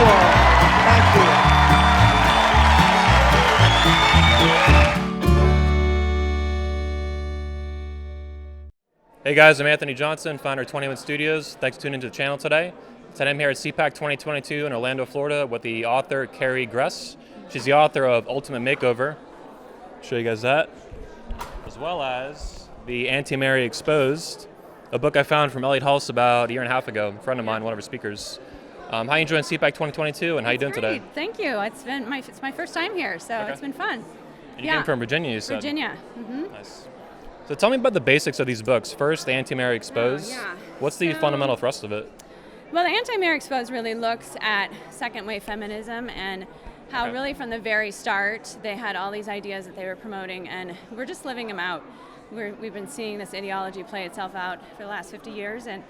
all. Thank you. Hey guys, I'm Anthony Johnson, founder of 21 Studios. Thanks for tuning into the channel today. Today I'm here at CPAC 2022 in Orlando, Florida with the author Carrie Gress. She's the author of Ultimate Makeover. I'll show you guys that. As well as the Anti-Mary Exposed, a book I found from Elliot Hulse about a year and a half ago, a friend of mine, one of her speakers. How are you enjoying CPAC 2022 and how are you doing today? Thank you. It's my first time here, so It's been fun. And you came from Virginia, you said? Virginia. Nice. So tell me about the basics of these books. First, the Anti-Mary Exposed. What's the fundamental thrust of it? Well, the Anti-Mary Exposed really looks at second wave feminism and how really from the very start they had all these ideas that they were promoting, and we're just living them out. We've been seeing this ideology play itself out for the last 50 years, and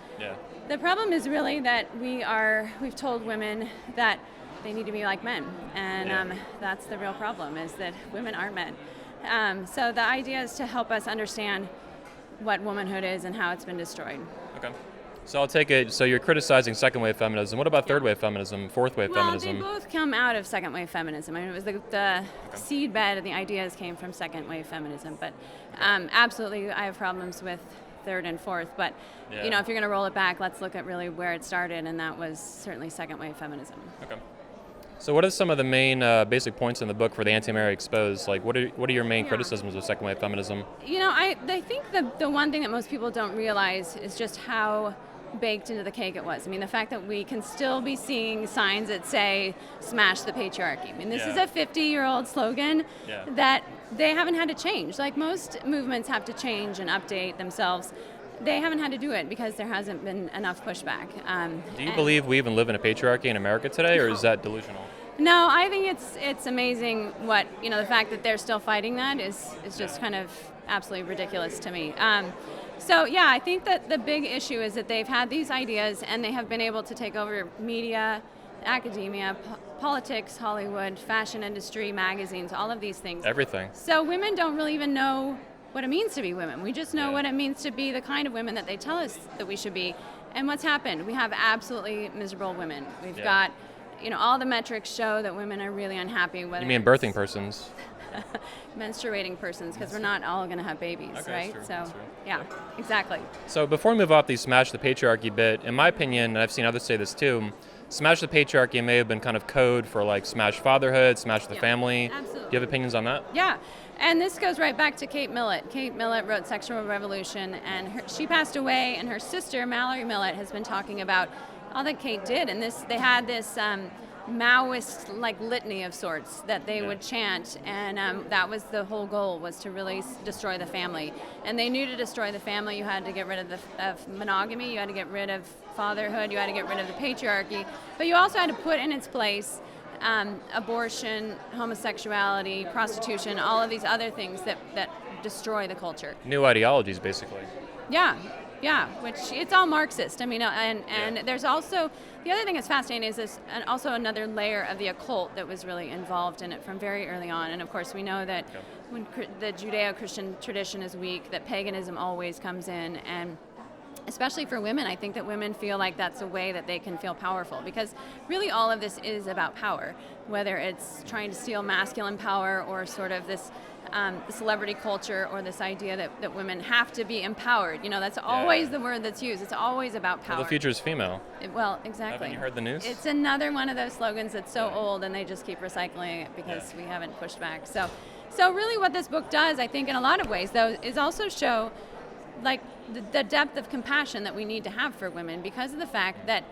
the problem is really that we've told women that they need to be like men, and that's the real problem, is that women aren't men. So the idea is to help us understand what womanhood is and how it's been destroyed. Okay. So I'll take it, so you're criticizing second wave feminism. What about third wave feminism, fourth wave feminism? Well, they both come out of second wave feminism. I mean, it was the seed bed of the ideas came from second wave feminism. But absolutely, I have problems with third and fourth. But you know, if you're going to roll it back, let's look at really where it started, and that was certainly second wave feminism. Okay. So what are some of the main basic points in the book for the Anti-Mary Exposed? Like, what are your main criticisms of second wave feminism? You know, I think the one thing that most people don't realize is just how baked into the cake it was. I mean, the fact that we can still be seeing signs that say, smash the patriarchy. I mean, this is a 50-year-old slogan that they haven't had to change. Like most movements have to change and update themselves. They haven't had to do it because there hasn't been enough pushback. Do you believe we even live in a patriarchy in America today, or is that delusional? No, I think it's amazing what, you know, the fact that they're still fighting that is just kind of absolutely ridiculous to me. So yeah, I think that the big issue is that they've had these ideas and they have been able to take over media, academia, politics, Hollywood, fashion industry, magazines, all of these things. Everything. So women don't really even know what it means to be women. We just know what it means to be the kind of women that they tell us that we should be. And what's happened? We have absolutely miserable women. We've got, you know, all the metrics show that women are really unhappy. You mean birthing persons? Menstruating persons, because we're not all going to have babies, right? True, so, yeah, exactly. So before we move off the smash the patriarchy bit, in my opinion, and I've seen others say this too, smash the patriarchy may have been kind of code for like smash fatherhood, smash the family. Absolutely. Do you have opinions on that? Yeah. And this goes right back to Kate Millett. Kate Millett wrote Sexual Revolution, and she passed away, and her sister, Mallory Millett, has been talking about all that Kate did. And they had this Maoist like litany of sorts that they would chant, and that was the whole goal, was to really destroy the family. And they knew to destroy the family you had to get rid of monogamy, you had to get rid of fatherhood, you had to get rid of the patriarchy, but you also had to put in its place abortion, homosexuality, prostitution, all of these other things that destroy the culture. New ideologies, basically. Yeah, which it's all Marxist. I mean, and there's also, the other thing that's fascinating is this, and also another layer of the occult that was really involved in it from very early on. And of course, we know that when the Judeo-Christian tradition is weak, that paganism always comes in, and especially for women, I think that women feel like that's a way that they can feel powerful, because really all of this is about power, whether it's trying to steal masculine power or sort of this celebrity culture, or this idea that women have to be empowered. You know, that's always the word that's used. It's always about power. Well, the future is female. Well, exactly. Haven't you heard the news? It's another one of those slogans that's so old, and they just keep recycling it because we haven't pushed back. So really what this book does, I think in a lot of ways, though, is also show like the depth of compassion that we need to have for women, because of the fact that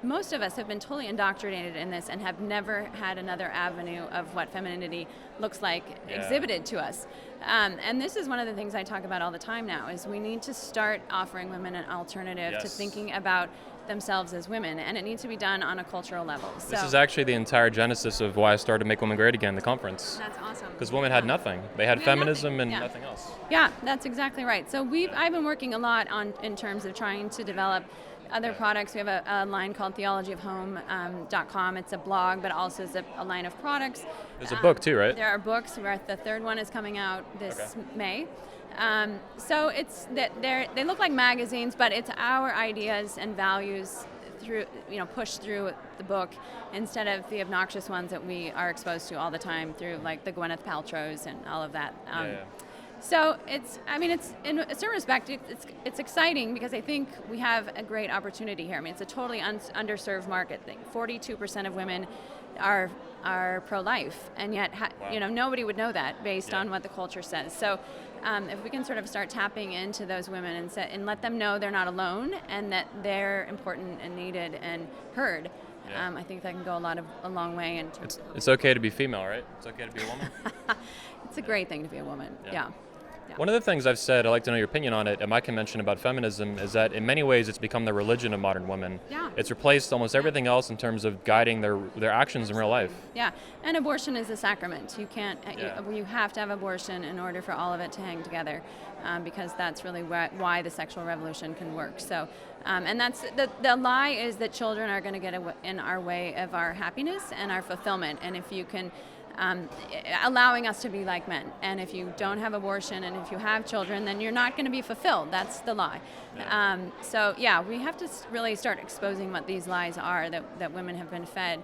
most of us have been totally indoctrinated in this and have never had another avenue of what femininity looks like exhibited to us. And this is one of the things I talk about all the time now, is we need to start offering women an alternative to thinking about themselves as women, and it needs to be done on a cultural level. So this is actually the entire genesis of why I started Make Women Great Again, the conference. That's awesome. Because women had nothing. They had feminism and nothing else. Yeah, that's exactly right. So I've been working a lot in terms of trying to develop other products. We have a line called theologyofhome.com. It's a blog, but also is a line of products. There's a book too, right? There are books. The third one is coming out this May. So it's that they look like magazines, but it's our ideas and values through, push through the book instead of the obnoxious ones that we are exposed to all the time through like the Gwyneth Paltrows and all of that. So it's in a certain respect, it's exciting because I think we have a great opportunity here. I mean, it's a totally underserved market thing. 42% of women are pro-life, and yet nobody would know that based on what the culture says. So if we can sort of start tapping into those women and let them know they're not alone and that they're important and needed and heard, I think that can go a long way. It's okay to be female, right? It's okay to be a woman. It's a great thing to be a woman. Yeah. One of the things I've said, I'd like to know your opinion on it, at my convention about feminism, is that in many ways it's become the religion of modern women. Yeah. It's replaced almost everything else in terms of guiding their actions in real life. Yeah, and abortion is a sacrament. You can't. You have to have abortion in order for all of it to hang together, because that's really why the sexual revolution can work. So, and that's the lie is that children are going to get in our way of our happiness and our fulfillment. And if you can. Allowing us to be like men. And if you don't have abortion and if you have children, then you're not going to be fulfilled. That's the lie. So we have to really start exposing what these lies are that women have been fed,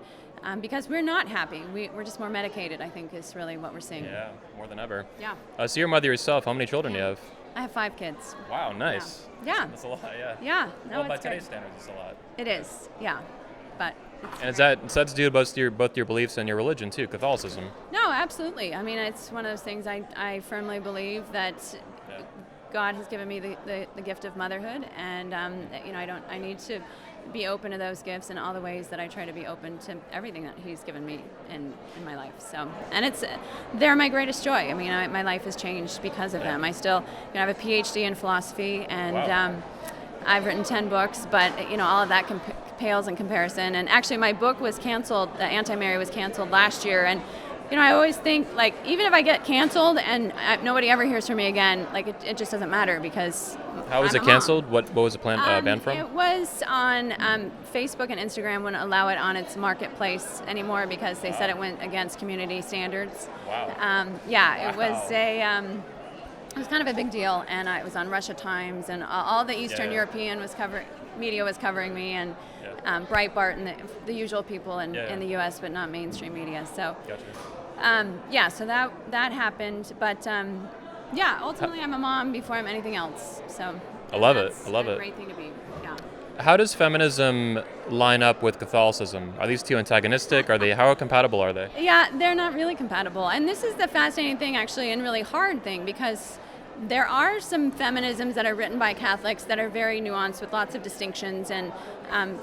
because we're not happy. We're just more medicated, I think, is really what we're seeing. Yeah, more than ever. Yeah. So you're a mother yourself. How many children do you have? I have 5 kids. Wow, nice. Yeah. That's a lot, yeah. Yeah. No, well, by it's great. today's standards, it's a lot. It is, yeah. But and that's to do with both your beliefs and your religion too, Catholicism. No, absolutely. I mean, it's one of those things I firmly believe that God has given me the gift of motherhood, and I need to be open to those gifts in all the ways that I try to be open to everything that He's given me in my life. So, and they're my greatest joy. I mean, my life has changed because of them. I still have a PhD in philosophy, and I've written 10 books, but all of that pales in comparison. And actually, my book was canceled. The Anti-Mary was canceled last year, and I always think, like, even if I get canceled and nobody ever hears from me again, like it just doesn't matter because. How was it canceled? What was the banned from? It was on Facebook and Instagram wouldn't allow it on its marketplace anymore because they said it went against community standards. Wow. It was it was kind of a big deal, and it was on Russia Times, and all the Eastern European media was covering me, and Breitbart and the usual people in the U.S., but not mainstream media. So, so that happened, but ultimately I'm a mom before I'm anything else. So I love it. It's a great thing to be. Yeah. How does feminism line up with Catholicism? Are these two antagonistic? How compatible are they? Yeah, they're not really compatible. And this is the fascinating thing, actually, and really hard thing, because there are some feminisms that are written by Catholics that are very nuanced with lots of distinctions and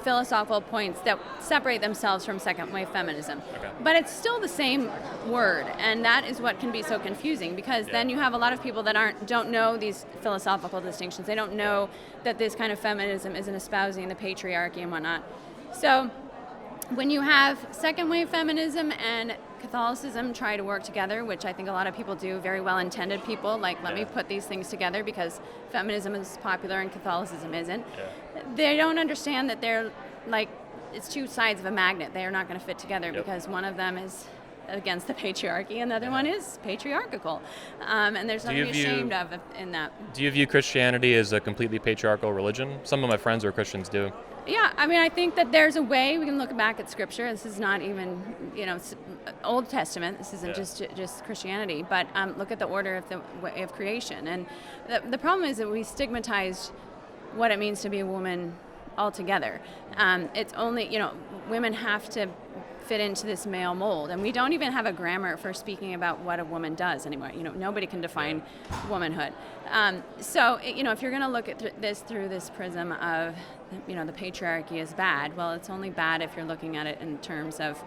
philosophical points that separate themselves from second wave feminism. Okay. But it's still the same word, and that is what can be so confusing, because then you have a lot of people that don't know these philosophical distinctions. They don't know that this kind of feminism isn't espousing the patriarchy and whatnot. So when you have second wave feminism and Catholicism try to work together, which I think a lot of people do, very well-intended people, like let me put these things together because feminism is popular and Catholicism isn't. They don't understand that they're like, it's two sides of a magnet. They are not going to fit together because one of them is against the patriarchy and the other one is patriarchal. And there's nothing to be ashamed of in that. Do you view Christianity as a completely patriarchal religion? Some of my friends who are Christians do. Yeah, I mean, I think that there's a way we can look back at Scripture. This is not even, Old Testament. This isn't just Christianity. But look at the order of the way of creation. And the problem is that we stigmatize what it means to be a woman altogether. It's only, women have to fit into this male mold, and we don't even have a grammar for speaking about what a woman does anymore. Nobody can define womanhood. So, if you're going to look at this through this prism of, the patriarchy is bad, well, it's only bad if you're looking at it in terms of,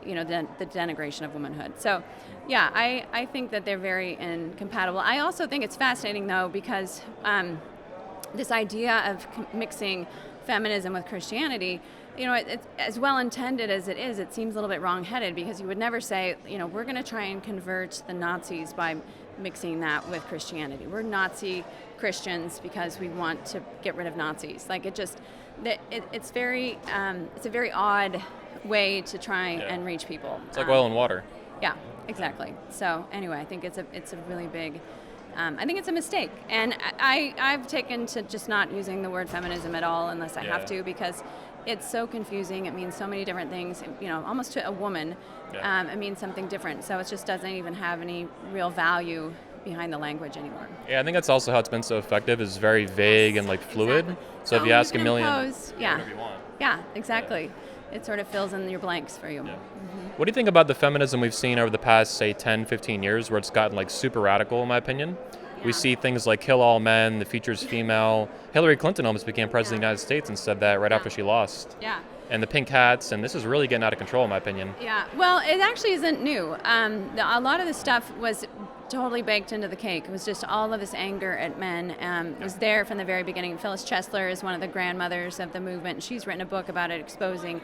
the denigration of womanhood. So, I think that they're very incompatible. I also think it's fascinating, though, because this idea of mixing feminism with Christianity, it's as well intended as it is, it seems a little bit wrong-headed, because you would never say, we're going to try and convert the Nazis by mixing that with Christianity. We're Nazi Christians because we want to get rid of Nazis. Like it's a very odd way to try and reach people. It's like oil and water. Yeah, exactly. So anyway, I think it's a really big. I think it's a mistake, and I've taken to just not using the word feminism at all unless I have to, because it's so confusing. It means so many different things. Almost to a woman, it means something different. So it just doesn't even have any real value behind the language anymore. Yeah, I think that's also how it's been so effective. Is very vague and like fluid. Exactly. So if you ask a million, whatever you want. Yeah, exactly. It sort of fills in your blanks for you. Yeah. What do you think about the feminism we've seen over the past, say, 10, 15 years, where it's gotten like super radical, in my opinion? We see things like kill all men, the future's female. Hillary Clinton almost became president of the United States and said that right after she lost. Yeah. And the pink hats, and this is really getting out of control, in my opinion. Yeah, well, it actually isn't new. A lot of the stuff was totally baked into the cake. It was just all of this anger at men. It was there from the very beginning. Phyllis Chesler is one of the grandmothers of the movement, and she's written a book about it, exposing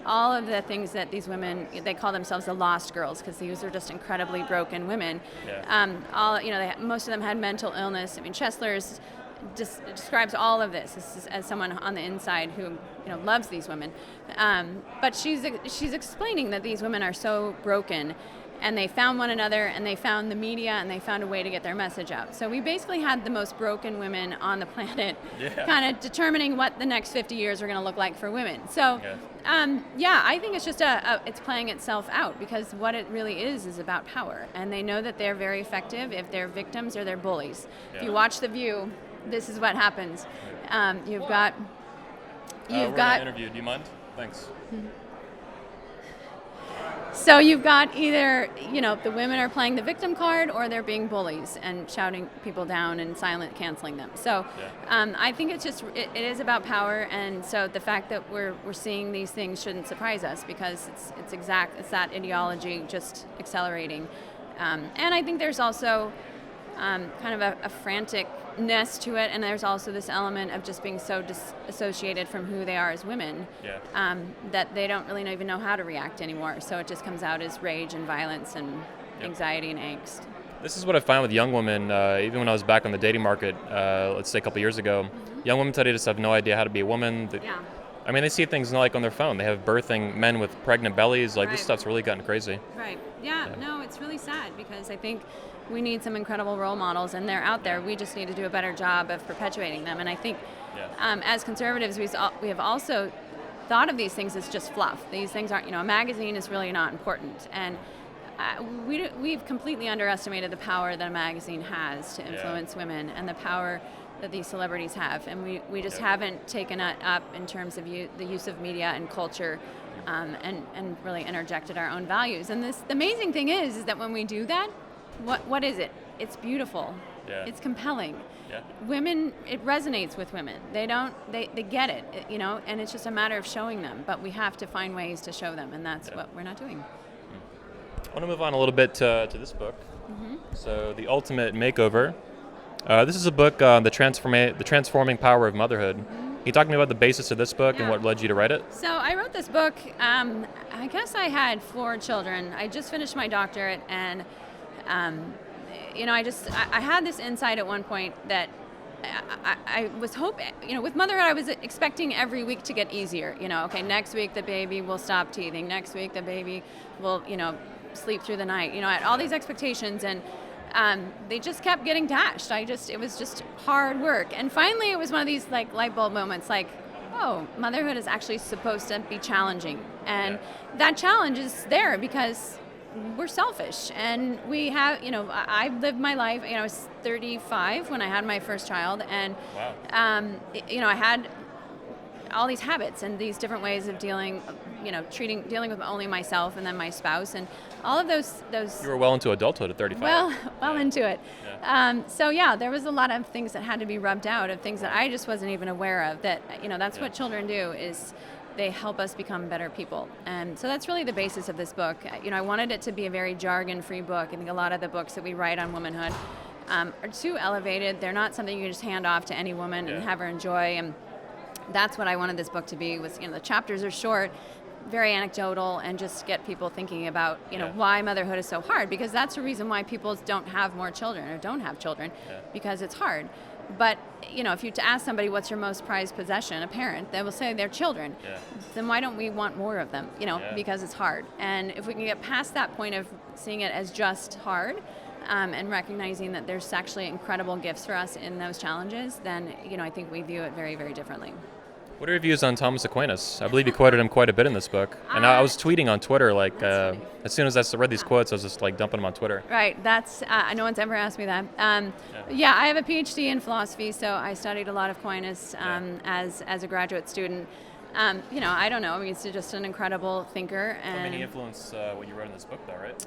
all of the things that these women, they call themselves the lost girls, because these are just incredibly broken women. Yeah. Most of them had mental illness. I mean, Chesler just describes all of this as someone on the inside who loves these women, but she's explaining that these women are so broken, and they found one another, and they found the media, and they found a way to get their message out. So we basically had the most broken women on the planet, kind of determining what the next 50 years are going to look like for women. So I think it's just it's playing itself out, because what it really is about power, and they know that they're very effective if they're victims or they're bullies. If you watch The View, this is what happens. You've got interview. Do you mind? Thanks. So you've got either the women are playing the victim card, or they're being bullies and shouting people down and canceling them. So I think it's just it is about power, and so the fact that we're seeing these things shouldn't surprise us, because it's that ideology just accelerating. And I think there's also kind of a franticness to it, and there's also this element of just being so disassociated from who they are as women, that they don't really even know how to react anymore. So it just comes out as rage and violence and anxiety and angst. This is what I find with young women, even when I was back on the dating market, let's say a couple years ago. Young women today just have no idea how to be a woman. I mean, they see things like on their phone. They have birthing men with pregnant bellies. Like, this stuff's really gotten crazy. Right. Yeah. No, it's really sad, because I think we need some incredible role models, and they're out there. We just need to do a better job of perpetuating them. And I think as conservatives, we have also thought of these things as just fluff. These things aren't, a magazine is really not important. And we've completely underestimated the power that a magazine has to influence women, and the power that these celebrities have. And we just haven't taken it up in terms of the use of media and culture, and really interjected our own values. And the amazing thing is that when we do that, what is it? It's beautiful. Yeah. It's compelling. Yeah. Women, it resonates with women. They get it, and it's just a matter of showing them. But we have to find ways to show them, and that's what we're not doing. I want to move on a little bit to this book. So, The Ultimate Makeover. This is a book on the transforming power of motherhood. Can you talk to me about the basis of this book and what led you to write it? So I wrote this book, I guess I had 4 children. I just finished my doctorate, and I had this insight at one point that I was hoping, with motherhood, I was expecting every week to get easier. Okay, next week the baby will stop teething. Next week the baby will, sleep through the night. I had all these expectations, and they just kept getting dashed. It was just hard work. And finally it was one of these like light bulb moments, like, oh, motherhood is actually supposed to be challenging. And that challenge is there because we're selfish, and we have, I lived my life, I was 35 when I had my first child, and I had all these habits and these different ways of dealing with only myself and then my spouse, and all of those. You were well into adulthood at 35. Well into it. There was a lot of things that had to be rubbed out, of things that I just wasn't even aware of, that, that's what children do, is they help us become better people. And so that's really the basis of this book. I wanted it to be a very jargon-free book. I think a lot of the books that we write on womanhood are too elevated. They're not something you can just hand off to any woman and have her enjoy. And that's what I wanted this book to be, was, the chapters are short, very anecdotal, and just get people thinking about, why motherhood is so hard, because that's the reason why people don't have more children or don't have children, because it's hard. But, if you ask somebody what's your most prized possession, a parent, they will say their children. Then why don't we want more of them, because it's hard. And if we can get past that point of seeing it as just hard, and recognizing that there's actually incredible gifts for us in those challenges, then, I think we view it very, very differently. What are your views on Thomas Aquinas? I believe you quoted him quite a bit in this book. And I was tweeting on Twitter, like, as soon as I read these quotes, I was just, like, dumping them on Twitter. Right, that's, no one's ever asked me that. Yeah, I have a PhD in philosophy, so I studied a lot of Aquinas as a graduate student. I don't know, I mean, he's just an incredible thinker. And He influenced what you wrote in this book, though, right?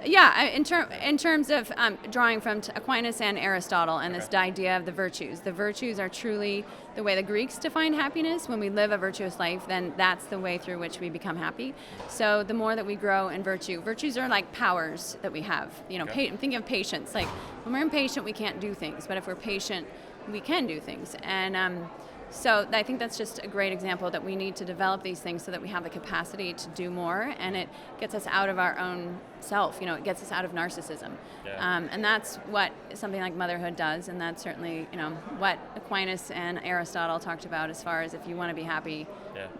Yeah, in terms of drawing from Aquinas and Aristotle and this idea of the virtues. The virtues are truly the way the Greeks defined happiness. When we live a virtuous life, then that's the way through which we become happy. So the more that we grow in virtues are like powers that we have. Think of patience. Like when we're impatient, we can't do things, but if we're patient, we can do things. And so I think that's just a great example that we need to develop these things so that we have the capacity to do more, and it gets us out of our own self. It gets us out of narcissism. And that's what something like motherhood does, and that's certainly, what Aquinas and Aristotle talked about as far as if you want to be happy,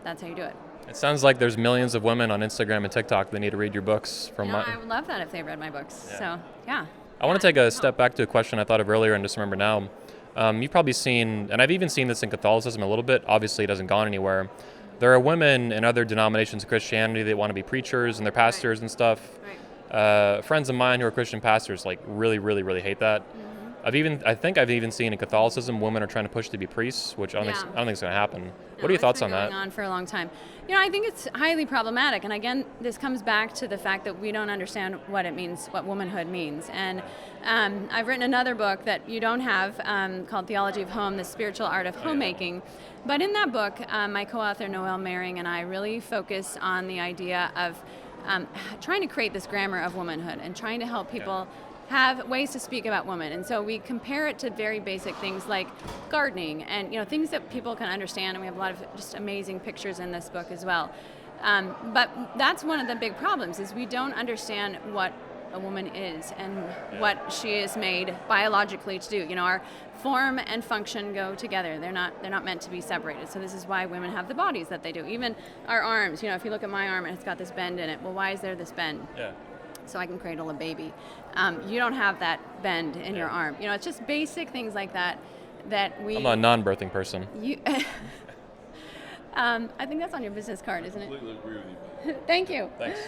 that's how you do it. It sounds like there's millions of women on Instagram and TikTok that need to read your books. I would love that if they read my books. So, yeah. I want to take a step back to a question I thought of earlier and just remember now. You've probably seen, and I've even seen this in Catholicism a little bit, obviously it hasn't gone anywhere. There are women in other denominations of Christianity that want to be preachers and they're pastors and stuff. Friends of mine who are Christian pastors like really, really, really hate that. I think I've even seen in Catholicism women are trying to push to be priests, which I don't think it's going to happen. What are your thoughts on that? It's been going on for a long time. I think it's highly problematic. And again, this comes back to the fact that we don't understand what it means, what womanhood means. And I've written another book that you don't have called Theology of Home, The Spiritual Art of Homemaking. But in that book, my co-author Noelle Mehring and I really focus on the idea of trying to create this grammar of womanhood and trying to help people have ways to speak about women. And so we compare it to very basic things like gardening and things that people can understand, and we have a lot of just amazing pictures in this book as well. But that's one of the big problems is we don't understand what a woman is and what she is made biologically to do. Our form and function go together. They're not meant to be separated. So this is why women have the bodies that they do. Even our arms, if you look at my arm and it's got this bend in it, well, why is there this bend? So I can cradle a baby. You don't have that bend in your arm. It's just basic things like that we... I'm a non-birthing person. I think that's on your business card, isn't it? I completely agree with you. Thank you. Thanks.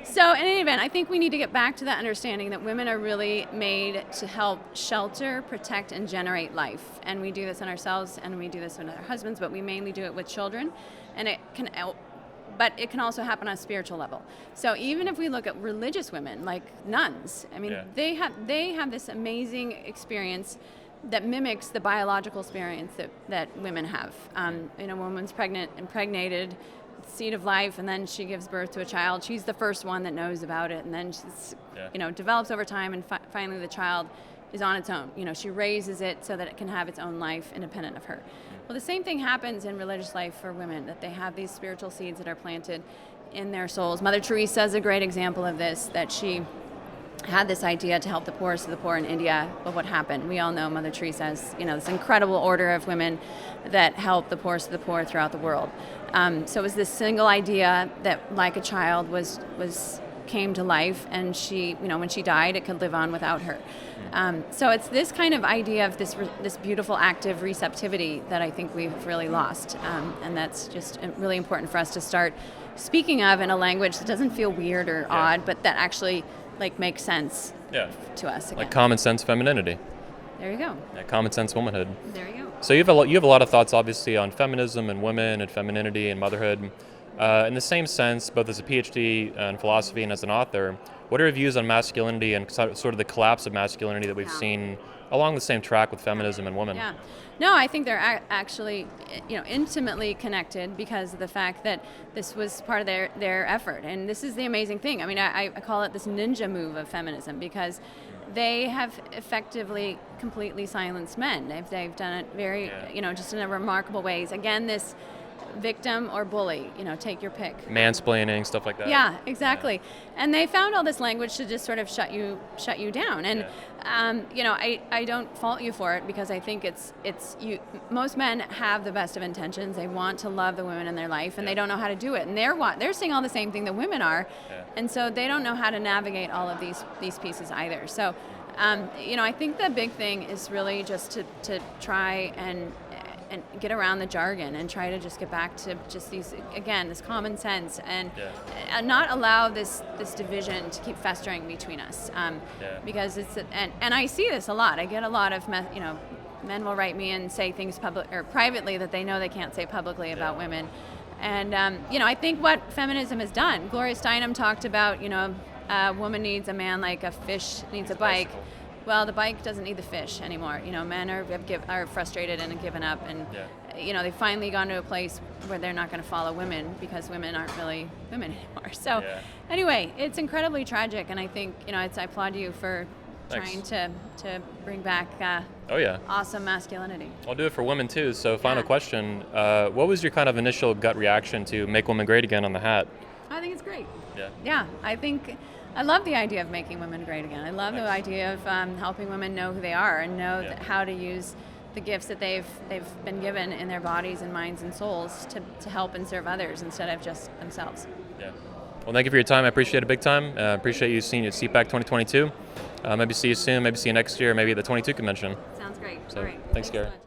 So in any event, I think we need to get back to that understanding that women are really made to help shelter, protect, and generate life. And we do this in ourselves, and we do this with our husbands, but we mainly do it with children. And but it can also happen on a spiritual level. So even if we look at religious women, like nuns, I mean, they have this amazing experience that mimics the biological experience that women have. A woman's impregnated, seed of life, and then she gives birth to a child. She's the first one that knows about it, and then she's, develops over time, and finally the child is on its own. She raises it so that it can have its own life independent of her. Well, the same thing happens in religious life for women, that they have these spiritual seeds that are planted in their souls. Mother Teresa is a great example of this, that she had this idea to help the poorest of the poor in India, but what happened? We all know Mother Teresa has, this incredible order of women that help the poorest of the poor throughout the world. So it was this single idea that, like a child, came to life, and she, when she died, it could live on without her. So it's this kind of idea of this beautiful active receptivity that I think we've really lost, and that's just really important for us to start speaking of in a language that doesn't feel weird or odd, but that actually makes sense to us again. Like common sense femininity. There you go. Yeah, common sense womanhood. There you go. So you have a lot of thoughts, obviously, on feminism and women and femininity and motherhood. In the same sense, both as a PhD in philosophy and as an author, what are your views on masculinity and sort of the collapse of masculinity that we've seen along the same track with feminism and women? Yeah. No, I think they're actually, intimately connected because of the fact that this was part of their effort. And this is the amazing thing. I mean, I call it this ninja move of feminism because they have effectively completely silenced men. They've done it very, just in a remarkable ways. Again, this victim or bully, take your pick. Mansplaining, stuff like that. Yeah, exactly. And they found all this language to just sort of shut you down. And I don't fault you for it because I think it's you. Most men have the best of intentions. They want to love the women in their life, and they don't know how to do it. And they're seeing all the same thing that women are, and so they don't know how to navigate all of these pieces either. So, I think the big thing is really just to try and and get around the jargon and try to just get back to just this common sense and not allow this division to keep festering between us. Because and I see this a lot. I get a lot of men will write me and say things privately that they know they can't say publicly about women. And I think what feminism has done. Gloria Steinem talked about a woman needs a man like a fish needs a bike. Well, the bike doesn't need the fish anymore. Men are frustrated and have given up, and they've finally gone to a place where they're not going to follow women because women aren't really women anymore. So, anyway, it's incredibly tragic, and I think I applaud you for trying to bring back awesome masculinity. I'll do it for women too. So, final question: what was your kind of initial gut reaction to "Make Women Great Again" on the hat? I think it's great. Yeah. I love the idea of making women great again. I love the idea of helping women know who they are and know how to use the gifts that they've been given in their bodies and minds and souls to help and serve others instead of just themselves. Yeah. Well, thank you for your time. I appreciate it big time. Appreciate you seeing you at CPAC 2022. Maybe see you soon. Maybe see you next year. Maybe at the 22 convention. Sounds great. So, all right. Thanks, Carrie. So much.